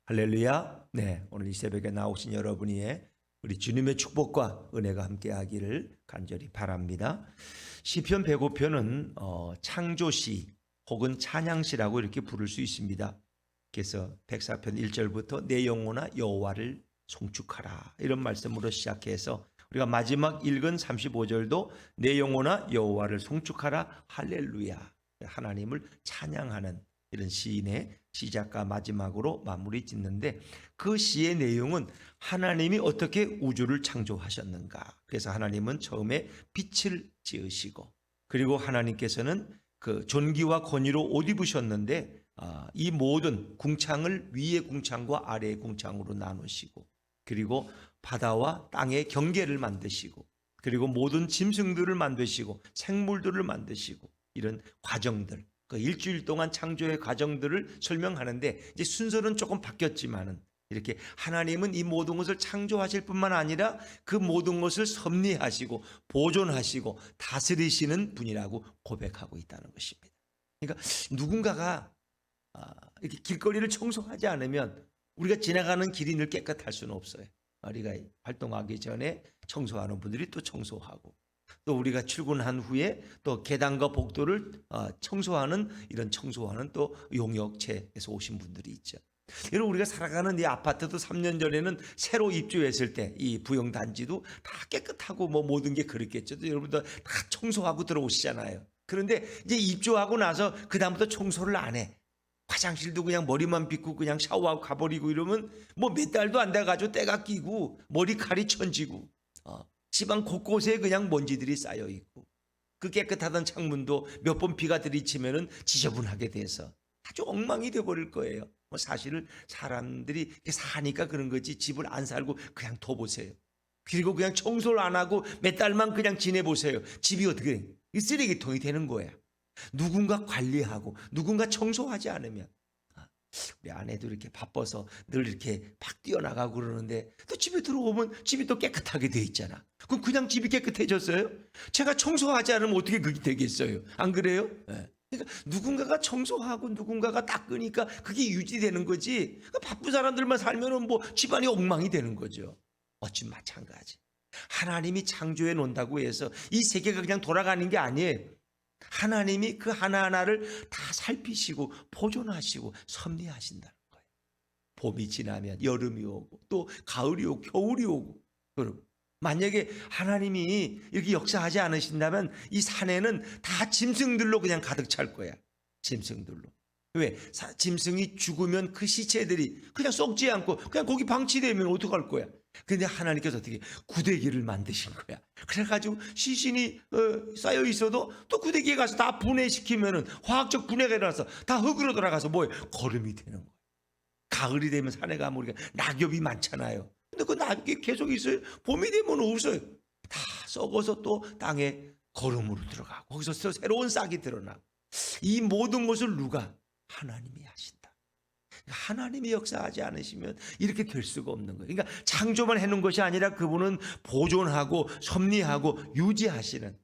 할렐루야. 네, 오늘 이 새벽에 나오신 여러분이 우리 주님의 축복과 은혜가 함께하기를 간절히 바랍니다. 시편 105편은 창조시 혹은 찬양시라고 이렇게 부를 수 있습니다. 그래서 104편 1절부터 내 영혼아 여호와를 송축하라 이런 말씀으로 시작해서 우리가 마지막 읽은 35절도 내 영혼아 여호와를 송축하라 할렐루야, 하나님을 찬양하는 이런 시인의 시작과 마지막으로 마무리 짓는데, 그 시의 내용은 하나님이 어떻게 우주를 창조하셨는가. 그래서 하나님은 처음에 빛을 지으시고, 그리고 하나님께서는 그 존귀와 권위로 옷 입으셨는데 이 모든 궁창을 위의 궁창과 아래의 궁창으로 나누시고, 그리고 바다와 땅의 경계를 만드시고, 그리고 모든 짐승들을 만드시고 생물들을 만드시고, 이런 과정들, 그 일주일 동안 창조의 과정들을 설명하는데, 이제 순서는 조금 바뀌었지만은 이렇게 하나님은 이 모든 것을 창조하실 뿐만 아니라 그 모든 것을 섭리하시고 보존하시고 다스리시는 분이라고 고백하고 있다는 것입니다. 그러니까 누군가가 이렇게 길거리를 청소하지 않으면 우리가 지나가는 길이 늘 깨끗할 수는 없어요. 우리가 활동하기 전에 청소하는 분들이 또 청소하고, 또 우리가 출근한 후에 또 계단과 복도를 청소하는, 이런 청소하는 또 용역체에서 오신 분들이 있죠. 여러분, 우리가 살아가는 이 아파트도 3년 전에는 새로 입주했을 때 이 부영단지도 다 깨끗하고 뭐 모든 게 그랬겠죠. 여러분들 다 청소하고 들어오시잖아요. 그런데 이제 입주하고 나서 그 다음부터 청소를 안 해. 화장실도 그냥 머리만 빗고 그냥 샤워하고 가버리고 이러면 뭐 몇 달도 안 돼가지고 때가 끼고 머리칼이 천지고 집안 곳곳에 그냥 먼지들이 쌓여 있고, 그 깨끗하던 창문도 몇 번 비가 들이치면은 지저분하게 돼서 아주 엉망이 돼버릴 거예요. 뭐 사실은 사람들이 이렇게 사니까 그런 거지, 집을 안 살고 그냥 둬보세요. 그리고 그냥 청소를 안 하고 몇 달만 그냥 지내보세요. 집이 어떻게 돼? 쓰레기통이 되는 거야. 누군가 관리하고 누군가 청소하지 않으면. 우리 아내도 이렇게 바빠서 늘 이렇게 막 뛰어나가고 그러는데, 또 집에 들어오면 집이 또 깨끗하게 돼 있잖아. 그럼 그냥 집이 깨끗해졌어요? 제가 청소하지 않으면 어떻게 그게 되겠어요? 안 그래요? 네. 그러니까 누군가가 청소하고 누군가가 닦으니까 그게 유지되는 거지. 바쁜 사람들만 살면은 뭐 집안이 엉망이 되는 거죠. 어찌 마찬가지. 하나님이 창조해 놓는다고 해서 이 세계가 그냥 돌아가는 게 아니에요. 하나님이 그 하나하나를 다 살피시고 보존하시고 섭리하신다는 거예요. 봄이 지나면 여름이 오고 또 가을이 오고 겨울이 오고. 여러분, 만약에 하나님이 이렇게 역사하지 않으신다면 이 산에는 다 짐승들로 그냥 가득 찰 거야. 짐승들로. 왜? 짐승이 죽으면 그 시체들이 그냥 썩지 않고 그냥 거기 방치되면 어떡할 거야? 근데 하나님께서 어떻게 구데기를 만드신 거야. 그래가지고 시신이 쌓여 있어도 또 구데기에 가서 다 분해시키면은 화학적 분해가 일어나서 다 흙으로 돌아가서 뭐예요? 거름이 되는 거예요. 가을이 되면 산에 가면 우리가 낙엽이 많잖아요. 근데 그 낙엽이 계속 있어요? 봄이 되면 없어요. 다 썩어서 또 땅에 거름으로 들어가고 거기서 새로운 싹이 드러나고. 이 모든 것을 누가? 하나님이 하신다. 하나님이 역사하지 않으시면 이렇게 될 수가 없는 거예요. 그러니까 창조만 해놓은 것이 아니라 그분은 보존하고 섭리하고 유지하시는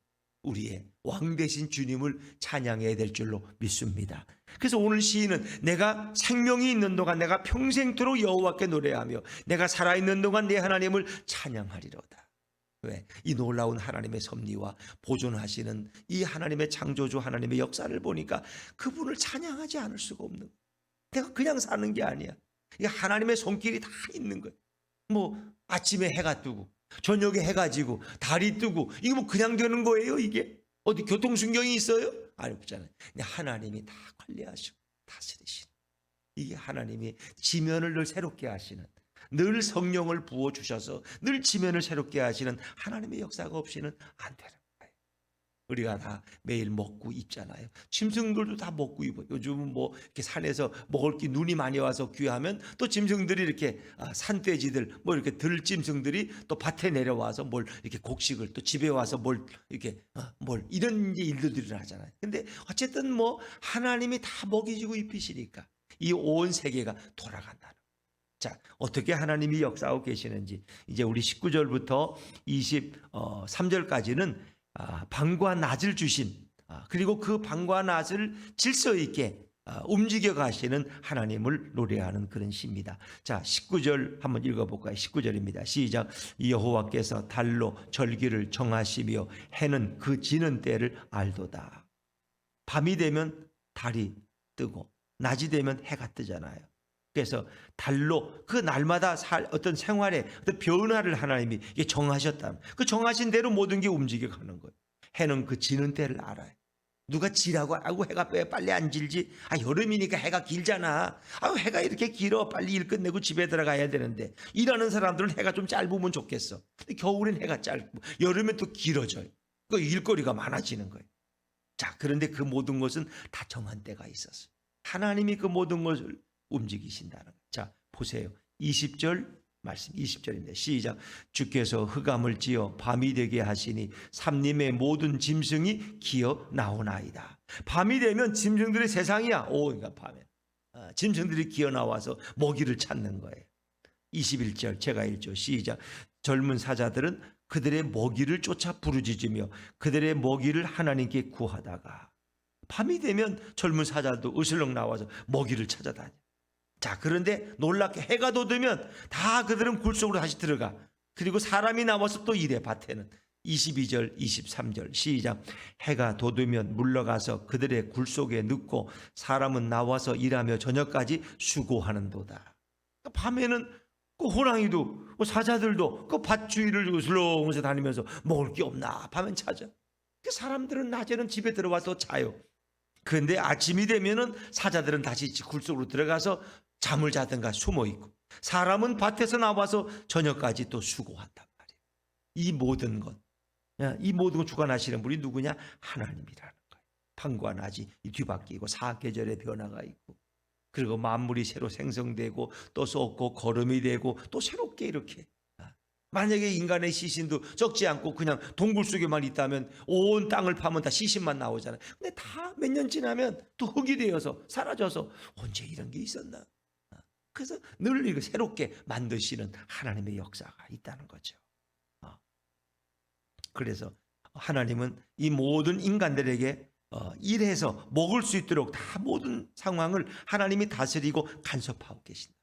우리의 왕 되신 주님을 찬양해야 될 줄로 믿습니다. 그래서 오늘 시인은 내가 생명이 있는 동안 내가 평생토록 여호와께 노래하며 내가 살아있는 동안 내 하나님을 찬양하리로다. 왜? 이 놀라운 하나님의 섭리와 보존하시는 이 하나님의 창조주 하나님의 역사를 보니까 그분을 찬양하지 않을 수가 없는 거예요. 내가 그냥 사는 게 아니야. 이게 하나님의 손길이 다 있는 거예요. 뭐 아침에 해가 뜨고 저녁에 해가 지고 달이 뜨고 이게 뭐 그냥 되는 거예요? 이게 어디 교통순경이 있어요? 아니, 없잖아요. 하나님이 다 관리하시고 다스리시는, 이게 하나님이 지면을 늘 새롭게 하시는, 늘 성령을 부어주셔서 늘 지면을 새롭게 하시는 하나님의 역사가 없이는 안 되는 거예요. 우리가 다 매일 먹고 입잖아요. 짐승들도 다 먹고 입어요. 요즘은 뭐 이렇게 산에서 먹을 게 눈이 많이 와서 귀하면 또 짐승들이 이렇게 산돼지들 뭐 이렇게 들짐승들이 또 밭에 내려와서 뭘 이렇게 곡식을 또 집에 와서 뭘 이렇게 뭘 이런 일들이 일어나잖아요. 근데 어쨌든 뭐 하나님이 다 먹이주고 입히시니까 이 온 세계가 돌아간다는. 자, 어떻게 하나님이 역사하고 계시는지 이제 우리 19절부터 23절까지는 밤과 낮을 주신, 그리고 그 밤과 낮을 질서 있게 움직여 가시는 하나님을 노래하는 그런 시입니다. 자, 19절 한번 읽어볼까요? 19절입니다. 시작. 여호와께서 달로 절기를 정하시며 해는 그 지는 때를 알도다. 밤이 되면 달이 뜨고 낮이 되면 해가 뜨잖아요. 그래서 달로 그 날마다 어떤 생활에 어떤 변화를 하나님이 정하셨다. 그 정하신 대로 모든 게 움직여 가는 거예요. 해는 그 지는 때를 알아요. 누가 지라고 하고 해가 왜 빨리 안 질지? 여름이니까 해가 길잖아. 해가 이렇게 길어. 빨리 일 끝내고 집에 들어가야 되는데 일하는 사람들은 해가 좀 짧으면 좋겠어. 겨울엔 해가 짧고 여름엔 또 길어져요. 그 일거리가 많아지는 거예요. 자, 그런데 그 모든 것은 다 정한 때가 있었어요. 하나님이 그 모든 것을 움직이신다는 거예요. 자, 보세요. 20절 말씀 20절입니다. 시작. 주께서 흑암을 지어 밤이 되게 하시니 삼림의 모든 짐승이 기어 나오나이다. 밤이 되면 짐승들의 세상이야. 그러니까 밤에 짐승들이 기어 나와서 먹이를 찾는 거예요. 21절 제가 읽죠. 시작. 젊은 사자들은 그들의 먹이를 쫓아 부르짖으며 그들의 먹이를 하나님께 구하다가 밤이 되면 젊은 사자도 으슬렁 나와서 먹이를 찾아다녀. 자, 그런데 놀랍게 해가 돋으면 다 그들은 굴 속으로 다시 들어가. 그리고 사람이 나와서 또 일해. 밭에는 22절 23절 시작. 해가 돋으면 물러가서 그들의 굴 속에 눕고 사람은 나와서 일하며 저녁까지 수고하는도다. 밤에는 그 호랑이도 그 사자들도 그 밭 주위를 으슬렁해서 다니면서 먹을 게 없나 밤엔 찾아. 그 사람들은 낮에는 집에 들어와서 자요. 그런데 아침이 되면은 사자들은 다시 굴 속으로 들어가서 잠을 자든가 숨어 있고 사람은 밭에서 나와서 저녁까지 또 수고한단 말이에요. 이 모든 것 주관하시는 분이 누구냐? 하나님이라는 거예요. 밤과 낮이 뒤바뀌고 사계절의 변화가 있고 그리고 만물이 새로 생성되고 또 썩고 거름이 되고 또 새롭게 이렇게. 만약에 인간의 시신도 적지 않고 그냥 동굴 속에만 있다면 온 땅을 파면 다 시신만 나오잖아요. 근데 다 몇 년 지나면 또 흙이 되어서 사라져서 언제 이런 게 있었나? 그래서 늘 이거 새롭게 만드시는 하나님의 역사가 있다는 거죠. 그래서 하나님은 이 모든 인간들에게 일해서 먹을 수 있도록 다 모든 상황을 하나님이 다스리고 간섭하고 계신다.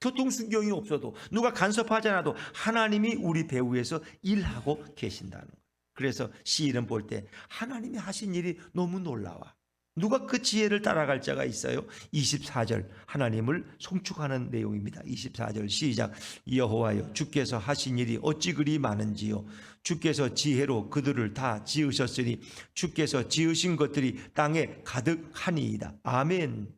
교통순경이 없어도 누가 간섭하지 않아도 하나님이 우리 배후에서 일하고 계신다는 거예요. 그래서 시인은 볼 때 하나님이 하신 일이 너무 놀라워. 누가 그 지혜를 따라갈 자가 있어요? 24절 하나님을 송축하는 내용입니다. 24절 시작. 여호와여 주께서 하신 일이 어찌 그리 많은지요. 주께서 지혜로 그들을 다 지으셨으니 주께서 지으신 것들이 땅에 가득하니이다. 아멘.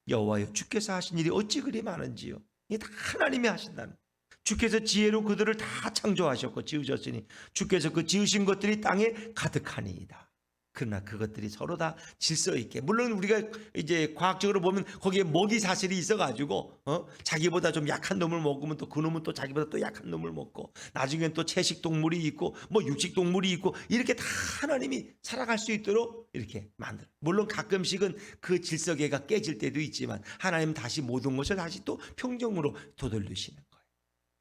여호와여 주께서 하신 일이 어찌 그리 많은지요. 이게 다 하나님이 하신다는. 주께서 지혜로 그들을 다 창조하셨고 지으셨으니 주께서 그 지으신 것들이 땅에 가득하니이다. 그러나 그것들이 서로 다 질서 있게, 물론 우리가 이제 과학적으로 보면 거기에 먹이 사슬이 있어가지고 자기보다 좀 약한 놈을 먹으면 또 그 놈은 또 자기보다 또 약한 놈을 먹고 나중엔 또 채식 동물이 있고 뭐 육식 동물이 있고 이렇게 다 하나님이 살아갈 수 있도록 이렇게 만들어. 물론 가끔씩은 그 질서계가 깨질 때도 있지만 하나님은 다시 모든 것을 다시 또 평정으로 되돌리시는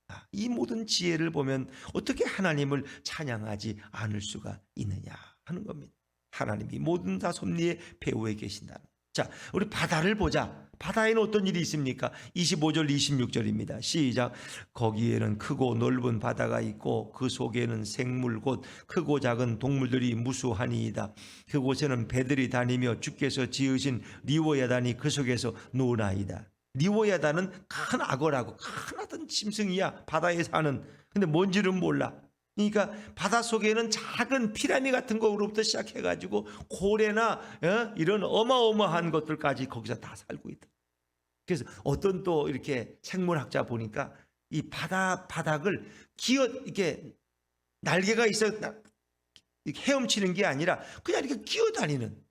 거예요. 이 모든 지혜를 보면 어떻게 하나님을 찬양하지 않을 수가 있느냐 하는 겁니다. 하나님이 모든 다 섭리의 배후에 계신다는. 자, 우리 바다를 보자. 바다에는 어떤 일이 있습니까? 25절 26절입니다. 시작. 거기에는 크고 넓은 바다가 있고 그 속에는 생물 곧 크고 작은 동물들이 무수하니이다. 그곳에는 배들이 다니며 주께서 지으신 리워야단이 그 속에서 노나이다. 리워야단은 큰 악어라고, 큰 어떤 짐승이야. 바다에 사는. 근데 뭔지는 몰라. 그러니까 바닷속에는 작은 피라미 같은 거로부터 시작해가지고 고래나 이런 어마어마한 것들까지 거기서 다 살고 있다. 그래서 어떤 또 이렇게 생물학자 보니까 이 바닥을 이렇게 날개가 있어 헤엄치는 게 아니라 그냥 이렇게 기어다니는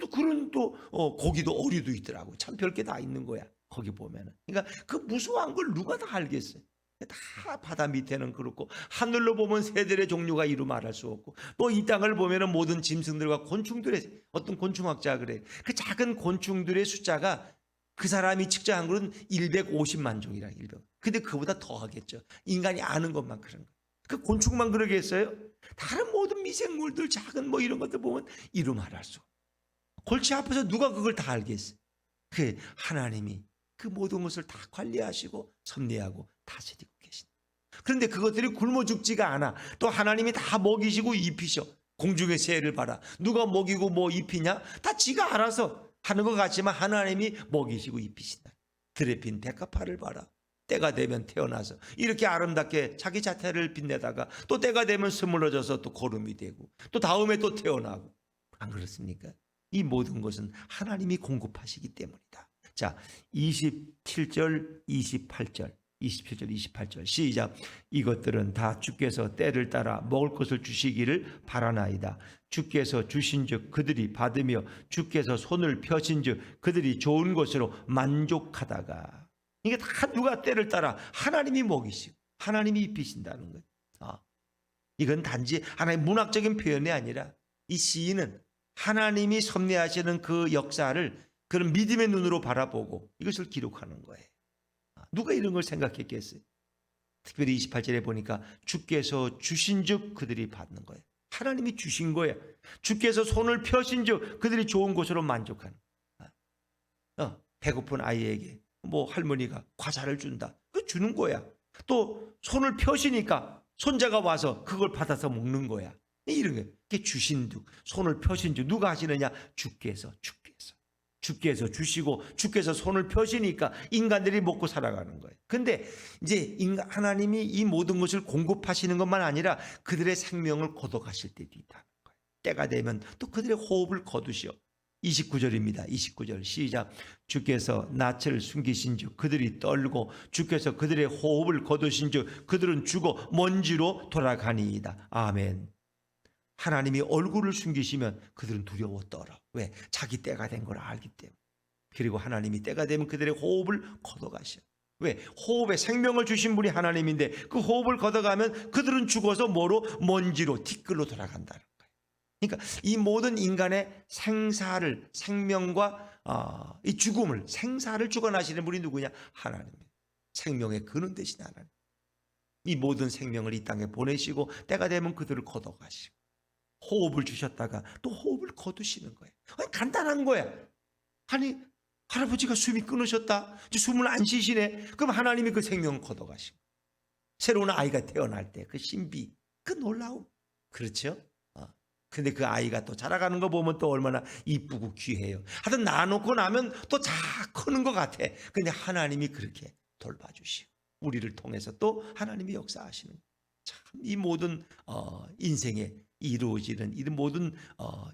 또 그런 또 고기도 어류도 있더라고. 참 별게 다 있는 거야. 거기 보면은. 그러니까 그 무수한 걸 누가 다 알겠어요. 다 바다 밑에는 그렇고 하늘로 보면 새들의 종류가 이루 말할 수 없고 또 이 땅을 보면은 모든 짐승들과 곤충들의 어떤 곤충학자 그래 그 작은 곤충들의 숫자가 그 사람이 측정한 거는 150만 종이라 100. 근데 그보다 더 하겠죠. 인간이 아는 것만 그런 거. 그 곤충만 그러겠어요? 다른 모든 미생물들 작은 뭐 이런 것들 보면 이루 말할 수 없고 골치 아파서 누가 그걸 다 알겠어? 그 하나님이 그 모든 것을 다 관리하시고 섭리하고 다스리고 계신다. 그런데 그것들이 굶어 죽지가 않아. 또 하나님이 다 먹이시고 입히셔. 공중의 새를 봐라. 누가 먹이고 뭐 입히냐? 다 지가 알아서 하는 것 같지만 하나님이 먹이시고 입히신다. 들에 핀 백합화를 봐라. 때가 되면 태어나서 이렇게 아름답게 자기 자태를 빛내다가 또 때가 되면 스물러져서 또 거름이 되고 또 다음에 또 태어나고. 안 그렇습니까? 이 모든 것은 하나님이 공급하시기 때문이다. 자, 27절 28절 27절 28절 시작. 이것들은 다 주께서 때를 따라 먹을 것을 주시기를 바라나이다. 주께서 주신즉 그들이 받으며 주께서 손을 펴신즉 그들이 좋은 것으로 만족하다가. 이게 다 누가 때를 따라 하나님이 먹이시고 하나님이 입히신다는 거예요. 이건 단지 하나의 문학적인 표현이 아니라 이 시인은 하나님이 섭리하시는 그 역사를 그런 믿음의 눈으로 바라보고 이것을 기록하는 거예요. 누가 이런 걸 생각했겠어요? 특별히 28절에 보니까 주께서 주신즉 그들이 받는 거예요. 하나님이 주신 거예요. 주께서 손을 펴신즉 그들이 좋은 곳으로 만족하는 거예요. 배고픈 아이에게 뭐 할머니가 과자를 준다. 그 주는 거야. 또 손을 펴시니까 손자가 와서 그걸 받아서 먹는 거야. 이런 게 그게 주신즉 손을 펴신즉 누가 하시느냐? 주께서 주시고 주께서 손을 펴시니까 인간들이 먹고 살아가는 거예요. 근데 이제 하나님이 이 모든 것을 공급하시는 것만 아니라 그들의 생명을 거둬가실 때도 있다는 거예요. 때가 되면 또 그들의 호흡을 거두시오. 29절입니다. 29절 시작. 주께서 낯을 숨기신즉 그들이 떨고 주께서 그들의 호흡을 거두신즉 그들은 죽어 먼지로 돌아가니이다. 아멘. 하나님이 얼굴을 숨기시면 그들은 두려워 떨어. 왜? 자기 때가 된 걸 알기 때문에. 그리고 하나님이 때가 되면 그들의 호흡을 걷어가셔. 왜? 호흡에 생명을 주신 분이 하나님인데 그 호흡을 걷어가면 그들은 죽어서 뭐로? 먼지로 티끌로 돌아간다는 거예요. 그러니까 이 모든 인간의 생명과 이 죽음을 생사를 주관하시는 분이 누구냐? 하나님이에요. 생명의 근원 되신 하나님. 이 모든 생명을 이 땅에 보내시고 때가 되면 그들을 걷어가시고 호흡을 주셨다가 또 호흡을 거두시는 거예요. 간단한 거야. 아니 할아버지가 숨이 끊으셨다. 이제 숨을 안 쉬시네. 그럼 하나님이 그 생명을 걷어가시고 새로운 아이가 태어날 때 그 신비, 그 놀라움. 그렇죠? 근데 그 아이가 또 자라가는 거 보면 또 얼마나 이쁘고 귀해요. 하여튼 낳아놓고 나면 또 다 크는 것 같아. 근데 하나님이 그렇게 돌봐주시고 우리를 통해서 또 하나님이 역사하시는 참 이 모든 인생에 이루어지는 이 모든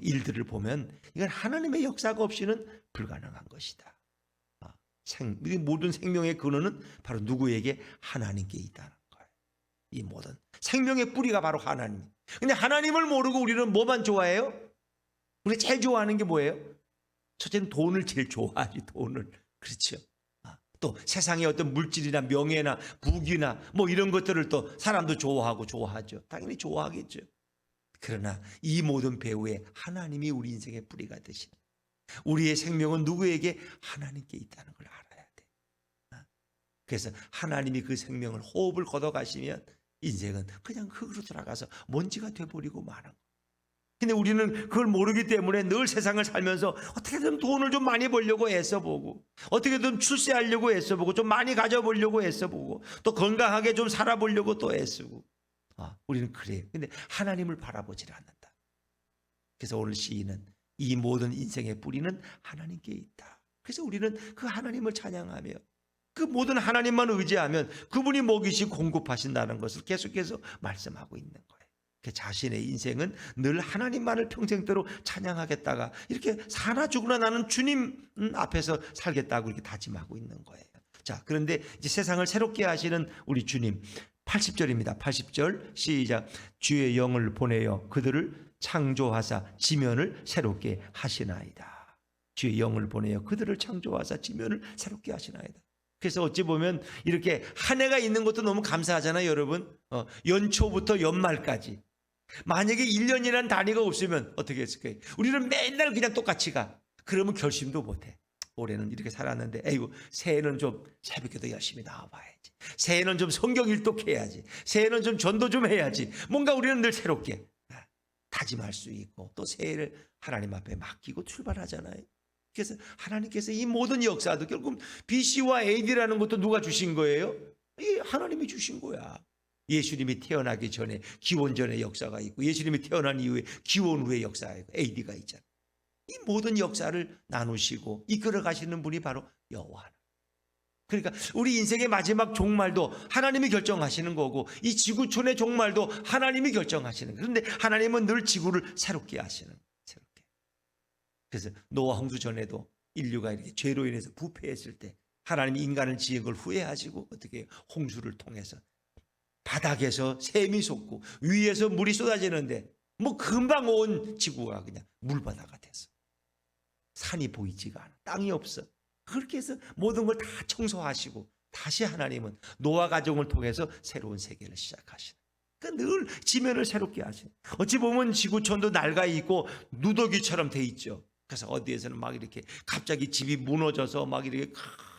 일들을 보면 이건 하나님의 역사가 없이는 불가능한 것이다. 이 모든 생명의 근원은 바로 누구에게? 하나님께 있다는 거예요. 이 모든 생명의 뿌리가 바로 하나님. 근데 하나님을 모르고 우리는 뭐만 좋아해요? 우리 제일 좋아하는 게 뭐예요? 첫째는 돈을 제일 좋아하지. 돈을. 그렇죠. 또 세상의 어떤 물질이나 명예나 부귀나 뭐 이런 것들을 또 사람도 좋아하고 좋아하죠. 당연히 좋아하겠죠. 그러나 이 모든 배후에 하나님이 우리 인생의 뿌리가 되시는, 우리의 생명은 누구에게? 하나님께 있다는 걸 알아야 돼. 그래서 하나님이 그 생명을 호흡을 걷어가시면 인생은 그냥 흙으로 돌아가서 먼지가 돼버리고 마는 거예요. 근데 우리는 그걸 모르기 때문에 늘 세상을 살면서 어떻게든 돈을 좀 많이 벌려고 애써보고 어떻게든 출세하려고 애써보고 좀 많이 가져보려고 애써보고 또 건강하게 좀 살아보려고 또 애쓰고 우리는 그래요. 근데 하나님을 바라보질 않는다. 그래서 오늘 시인은 이 모든 인생의 뿌리는 하나님께 있다. 그래서 우리는 그 하나님을 찬양하며 그 모든 하나님만 의지하면 그분이 먹이시고 공급하신다는 것을 계속해서 말씀하고 있는 거예요. 그 자신의 인생은 늘 하나님만을 평생대로 찬양하겠다가 이렇게 사나 죽으나 나는 주님 앞에서 살겠다고 이렇게 다짐하고 있는 거예요. 자, 그런데 이제 세상을 새롭게 하시는 우리 주님 80절입니다. 80절 시작. 주의 영을 보내어 그들을 창조하사 지면을 새롭게 하시나이다. 주의 영을 보내어 그들을 창조하사 지면을 새롭게 하시나이다. 그래서 어찌 보면 이렇게 한 해가 있는 것도 너무 감사하잖아요, 여러분. 연초부터 연말까지. 만약에 1년이라는 단위가 없으면 어떻게 했을까요? 우리는 맨날 그냥 똑같이 가. 그러면 결심도 못해. 올해는 이렇게 살았는데 에이구, 새해는 좀 새벽에도 열심히 나와봐야지. 새해는 좀 성경 일독해야지. 새해는 좀 전도 좀 해야지. 뭔가 우리는 늘 새롭게. 다짐할 수 있고 또 새해를 하나님 앞에 맡기고 출발하잖아요. 그래서 하나님께서 이 모든 역사도 결국 BC와 AD라는 것도 누가 주신 거예요? 이 하나님이 주신 거야. 예수님이 태어나기 전에 기원 전의 역사가 있고 예수님이 태어난 이후에 기원 후의 역사가 있고 AD가 있잖아요. 이 모든 역사를 나누시고 이끌어 가시는 분이 바로 여호와 하나님. 그러니까 우리 인생의 마지막 종말도 하나님이 결정하시는 거고 이 지구촌의 종말도 하나님이 결정하시는 거예요. 그런데 하나님은 늘 지구를 새롭게 하시는 거예요. 새롭게. 그래서 노아 홍수 전에도 인류가 이렇게 죄로 인해서 부패했을 때 하나님이 인간을 지은 걸 후회하시고 어떻게 해요? 홍수를 통해서 바닥에서 샘이 솟고 위에서 물이 쏟아지는데 뭐 금방 온 지구가 그냥 물바다가 됐어. 산이 보이지가 않아. 땅이 없어. 그렇게 해서 모든 걸 다 청소하시고 다시 하나님은 노아 가정을 통해서 새로운 세계를 시작하시는. 그러니까 늘 지면을 새롭게 하시는. 어찌 보면 지구촌도 낡아 있고 누더기처럼 돼 있죠. 그래서 어디에서는 막 이렇게 갑자기 집이 무너져서 막 이렇게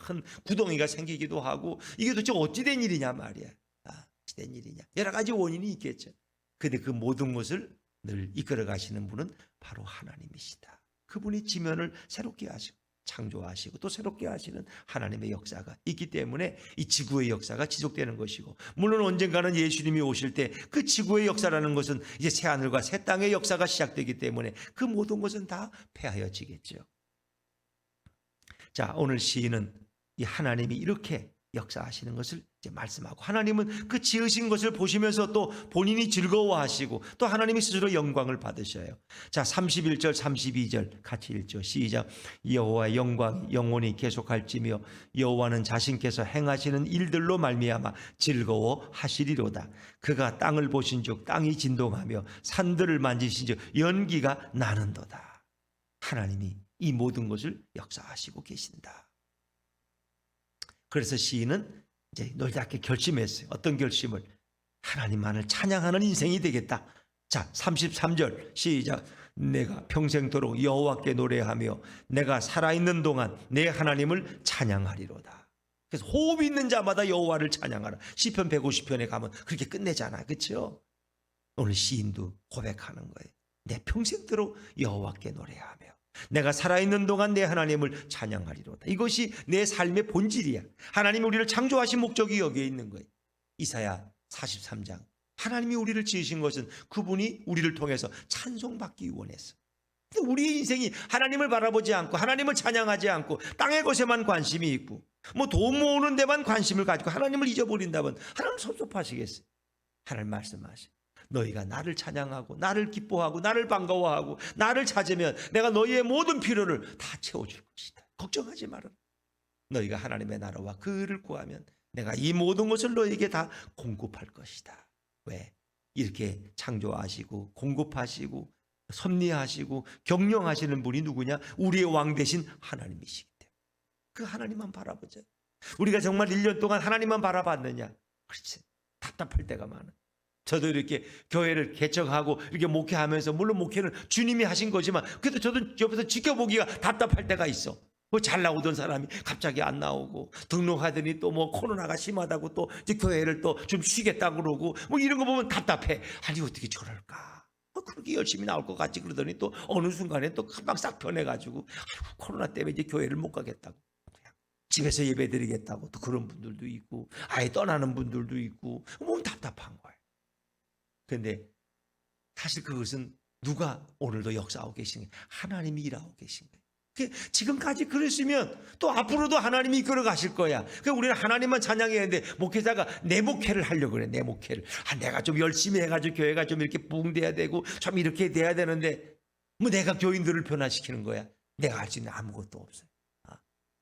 큰 구덩이가 생기기도 하고 이게 도대체 어찌 된 일이냐 말이야. 어찌 된 일이냐. 여러 가지 원인이 있겠죠. 그런데 그 모든 것을 늘 이끌어 가시는 분은 바로 하나님이시다. 그분이 지면을 새롭게 하시고 창조하시고 또 새롭게 하시는 하나님의 역사가 있기 때문에 이 지구의 역사가 지속되는 것이고 물론 언젠가는 예수님이 오실 때 그 지구의 역사라는 것은 이제 새하늘과 새 땅의 역사가 시작되기 때문에 그 모든 것은 다 폐하여지겠죠. 자, 오늘 시인은 이 하나님이 이렇게 역사하시는 것을 이제 말씀하고 하나님은 그 지으신 것을 보시면서 또 본인이 즐거워하시고 또 하나님이 스스로 영광을 받으셔요. 자, 31절 32절 같이 읽죠. 시작. 여호와의 영광 영원히 계속할지며 여호와는 자신께서 행하시는 일들로 말미암아 즐거워하시리로다. 그가 땅을 보신즉 땅이 진동하며 산들을 만지신즉 연기가 나는도다. 하나님이 이 모든 것을 역사하시고 계신다. 그래서 시인은 이제 놀랍게 결심했어요. 어떤 결심을? 하나님만을 찬양하는 인생이 되겠다. 자, 33절 시작. 내가 평생도록 여호와께 노래하며 내가 살아있는 동안 내 하나님을 찬양하리로다. 그래서 호흡 있는 자마다 여호와를 찬양하라. 시편 150편에 가면 그렇게 끝내잖아. 그렇죠? 오늘 시인도 고백하는 거예요. 내 평생도록 여호와께 노래하며 내가 살아있는 동안 내 하나님을 찬양하리로다. 이것이 내 삶의 본질이야. 하나님이 우리를 창조하신 목적이 여기에 있는 거예요. 이사야 43장. 하나님이 우리를 지으신 것은 그분이 우리를 통해서 찬송받기 원했어. 근데 우리의 인생이 하나님을 바라보지 않고 하나님을 찬양하지 않고 땅의 것에만 관심이 있고 뭐 돈 모으는 데만 관심을 가지고 하나님을 잊어버린다면 하나님 섭섭하시겠어요. 하나님 말씀하셔. 너희가 나를 찬양하고 나를 기뻐하고 나를 반가워하고 나를 찾으면 내가 너희의 모든 필요를 다 채워줄 것이다. 걱정하지 마라. 너희가 하나님의 나라와 그를 구하면 내가 이 모든 것을 너희에게 다 공급할 것이다. 왜? 이렇게 창조하시고 공급하시고 섭리하시고 경영하시는 분이 누구냐? 우리의 왕 되신 하나님이시기 때문에 그 하나님만 바라보자. 우리가 정말 1년 동안 하나님만 바라봤느냐? 그렇지. 답답할 때가 많아. 저도 이렇게 교회를 개척하고 이렇게 목회하면서 물론 목회는 주님이 하신 거지만 그래도 저도 옆에서 지켜보기가 답답할 때가 있어. 뭐 잘 나오던 사람이 갑자기 안 나오고 등록하더니 또 뭐 코로나가 심하다고 또 이제 교회를 또 좀 쉬겠다 그러고 뭐 이런 거 보면 답답해. 아니 어떻게 저럴까? 그렇게 열심히 나올 것 같지 그러더니 또 어느 순간에 또 금방 싹 변해가지고 아이고, 코로나 때문에 이제 교회를 못 가겠다고. 집에서 예배드리겠다고 또 그런 분들도 있고 아예 떠나는 분들도 있고 몸 답답한 거예요. 그런데 사실 그것은 누가 오늘도 역사하고 계신 거예요? 하나님이 일하고 계신 거예요. 지금까지 그랬으면 또 앞으로도 하나님이 이끌어 가실 거야. 그러니까 우리는 하나님만 찬양해야 되는데 목회자가 내 목회를 하려고 그래. 내 목회를. 내가 좀 열심히 해가지고 교회가 좀 이렇게 부흥돼야 되고 좀 이렇게 돼야 되는데 뭐 내가 교인들을 변화시키는 거야. 내가 할 수 있는 아무것도 없어요.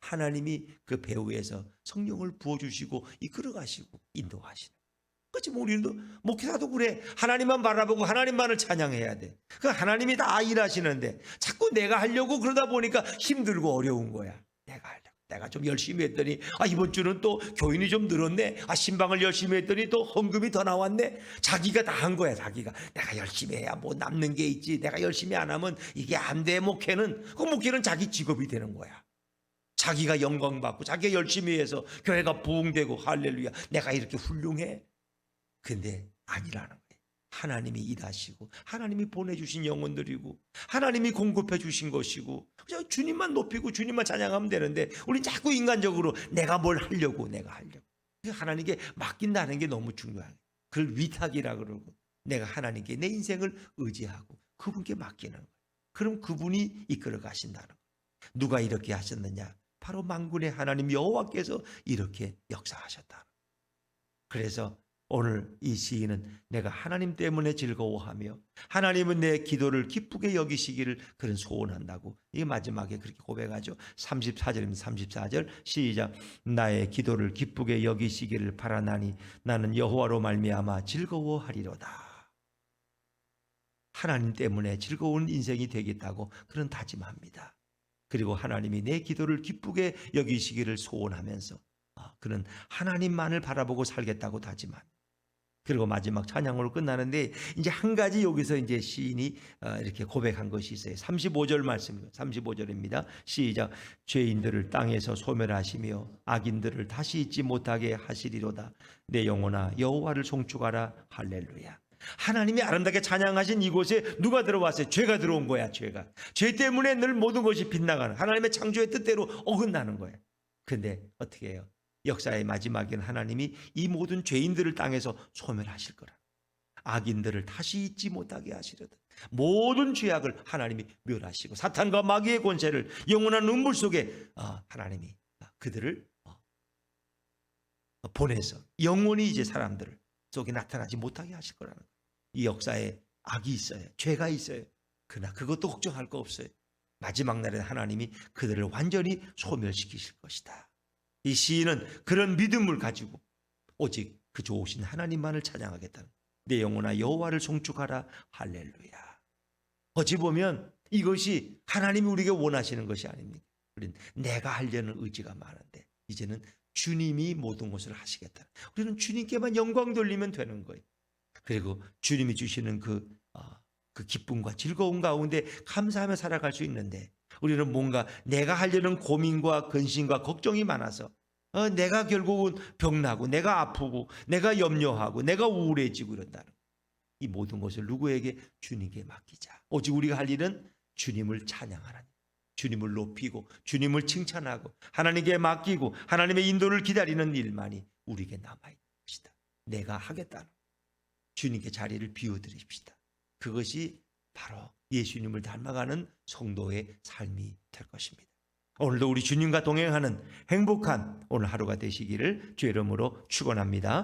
하나님이 그 배후에서 성령을 부어주시고 이끌어 가시고 인도하시는. 그렇지 뭐 우리도 목회자도 그래. 하나님만 바라보고 하나님만을 찬양해야 돼. 그 하나님이 다 일하시는데 자꾸 내가 하려고 그러다 보니까 힘들고 어려운 거야. 내가 하려고. 내가 좀 열심히 했더니 이번 주는 또 교인이 좀 늘었네. 신방을 열심히 했더니 또 헌금이 더 나왔네. 자기가 다 한 거야. 자기가 내가 열심히 해야 뭐 남는 게 있지. 내가 열심히 안 하면 이게 안 돼. 목회는 그 목회는 자기 직업이 되는 거야. 자기가 영광 받고 자기가 열심히 해서 교회가 부흥되고 할렐루야. 내가 이렇게 훌륭해. 근데 아니라는 거예요. 하나님이 일하시고 하나님이 보내주신 영혼들이고 하나님이 공급해 주신 것이고 그냥 주님만 높이고 주님만 찬양하면 되는데 우린 자꾸 인간적으로 내가 뭘 하려고 하나님께 맡긴다는 게 너무 중요해요. 그걸 위탁이라 그러고 내가 하나님께 내 인생을 의지하고 그분께 맡기는 거예요. 그럼 그분이 이끌어 가신다는 거예요. 누가 이렇게 하셨느냐? 바로 만군의 하나님 여호와께서 이렇게 역사하셨다. 그래서 오늘 이 시인은 내가 하나님 때문에 즐거워하며 하나님은 내 기도를 기쁘게 여기시기를 그런 소원한다고 이 마지막에 그렇게 고백하죠. 34절입니다. 34절 시작. 나의 기도를 기쁘게 여기시기를 바라나니 나는 여호와로 말미암아 즐거워하리로다. 하나님 때문에 즐거운 인생이 되겠다고 그런 다짐합니다. 그리고 하나님이 내 기도를 기쁘게 여기시기를 소원하면서 그는 하나님만을 바라보고 살겠다고 다짐합니다. 그리고 마지막 찬양으로 끝나는데 이제 한 가지 여기서 이제 시인이 이렇게 고백한 것이 있어요. 35절 말씀입니다. 35절입니다. 시작. 죄인들을 땅에서 소멸하시며 악인들을 다시 잊지 못하게 하시리로다. 내 영혼아 여호와를 송축하라. 할렐루야. 하나님이 아름답게 찬양하신 이곳에 누가 들어왔어요? 죄가 들어온 거야. 죄 때문에 늘 모든 것이 빗나가는 하나님의 창조의 뜻대로 어긋나는 거예요. 근데 어떻게 해요? 역사의 마지막에는 하나님이 이 모든 죄인들을 땅에서 소멸하실 거라. 악인들을 다시 잊지 못하게 하시려다. 모든 죄악을 하나님이 멸하시고 사탄과 마귀의 권세를 영원한 눈물 속에 하나님이 그들을 보내서 영원히 이제 사람들 속에 나타나지 못하게 하실 거라는 거예요. 이 역사에 악이 있어요. 죄가 있어요. 그러나 그것도 걱정할 거 없어요. 마지막 날에 하나님이 그들을 완전히 소멸시키실 것이다. 이 시인은 그런 믿음을 가지고 오직 그 좋으신 하나님만을 찬양하겠다는 내 영혼아 여호와를 송축하라. 할렐루야. 어찌 보면 이것이 하나님이 우리에게 원하시는 것이 아닙니까? 우리는 내가 하려는 의지가 많은데 이제는 주님이 모든 것을 하시겠다. 우리는 주님께만 영광 돌리면 되는 거예요. 그리고 주님이 주시는 그 기쁨과 즐거움 가운데 감사하며 살아갈 수 있는데 우리는 뭔가 내가 하려는 고민과 근심과 걱정이 많아서 내가 결국은 병나고 내가 아프고 내가 염려하고 내가 우울해지고 이런다는 거예요. 이 모든 것을 누구에게? 주님께 맡기자. 오직 우리가 할 일은 주님을 찬양하라는, 주님을 높이고 주님을 칭찬하고 하나님께 맡기고 하나님의 인도를 기다리는 일만이 우리에게 남아있는 것이다. 내가 하겠다는 주님께 자리를 비워드립시다. 그것이 바로 예수님을 닮아가는 성도의 삶이 될 것입니다. 오늘도 우리 주님과 동행하는 행복한 오늘 하루가 되시기를 주의 이름으로 축원합니다.